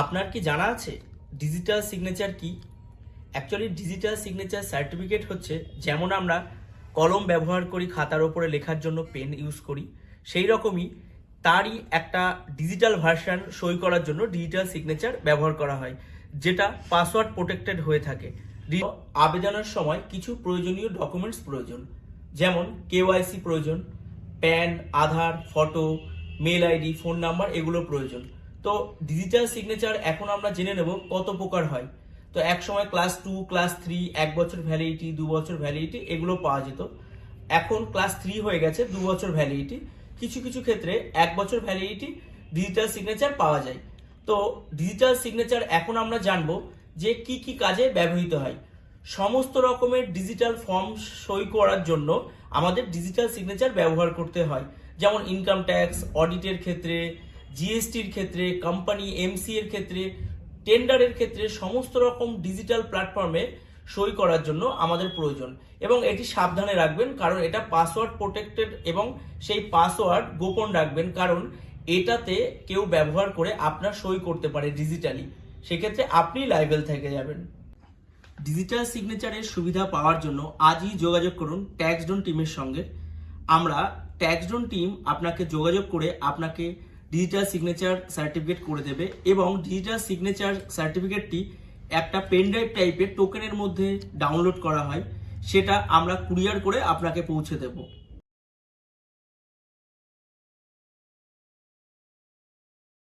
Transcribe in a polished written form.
আপনার কি জানা আছে ডিজিটাল সিগনেচার কি? অ্যাকচুয়ালি ডিজিটাল সিগনেচার সার্টিফিকেট হচ্ছে যেমন আমরা কলম ব্যবহার করি খাতার ওপরে লেখার জন্য পেন ইউজ করি, সেই রকমই তারই একটা ডিজিটাল ভার্সন সই করার জন্য ডিজিটাল সিগনেচার ব্যবহার করা হয়, যেটা পাসওয়ার্ড প্রোটেক্টেড হয়ে থাকে। আবেদনের সময় কিছু প্রয়োজনীয় ডকুমেন্টস প্রয়োজন, যেমন কেওয়াইসি প্রয়োজন, PAN, Aadhaar, photo, mail ID, phone number, এগুলো প্রয়োজন। তো ডিজিটাল সিগনেচার এখন আমরা জেনে নেব কত প্রকার হয়। তো এক সময় ক্লাস 2, ক্লাস 3, 1 বছর ভ্যালিডিটি, 2 বছর ভ্যালিডিটি এগুলো পাওয়া যেত। এখন ক্লাস 3 হয়ে গেছে, 2 বছর ভ্যালিডিটি। কিছু কিছু ক্ষেত্রে 1 বছর ভ্যালিডিটি ডিজিটাল সিগনেচার পাওয়া যায়। তো ডিজিটাল সিগনেচার এখন আমরা জানবো যে কি কি কাজে ব্যবহৃত হয়। সমস্ত রকমের ডিজিটাল ফর্ম সই করার জন্য আমাদের ডিজিটাল সিগনেচার ব্যবহার করতে হয়, যেমন ইনকাম ট্যাক্স, অডিটের ক্ষেত্রে, জিএসটির ক্ষেত্রে, কোম্পানি এমসি এর ক্ষেত্রে, টেন্ডারের ক্ষেত্রে সমস্ত রকম ডিজিটাল প্ল্যাটফর্মে সই করার জন্য আমাদের প্রয়োজন। এবং এটি সাবধানে রাখবেন, কারণ এটা পাসওয়ার্ড প্রোটেক্টেড এবং সেই পাসওয়ার্ড গোপন রাখবেন, কারণ এটাতে কেউ ব্যবহার করে আপনার সই করতে পারে ডিজিটালি, সেক্ষেত্রে আপনি লাইবেল থেকে যাবেন। ডিজিটাল সিগনেচারের সুবিধা পাওয়ার জন্য আজই যোগাযোগ করুন ট্যাক্সডোন টিমের সঙ্গে। আমরা ট্যাক্সডোন টিম আপনাকে যোগাযোগ করে আপনাকে ডিজিটাল সিগনেচার সার্টিফিকেট করে দেবে, এবং ডিজিটাল সিগনেচার সার্টিফিকেটটি একটা পেনড্রাইভ টাইপের টোকেনের মধ্যে ডাউনলোড করা হয়, সেটা আমরা কুরিয়ার করে আপনাকে পৌঁছে দেবো।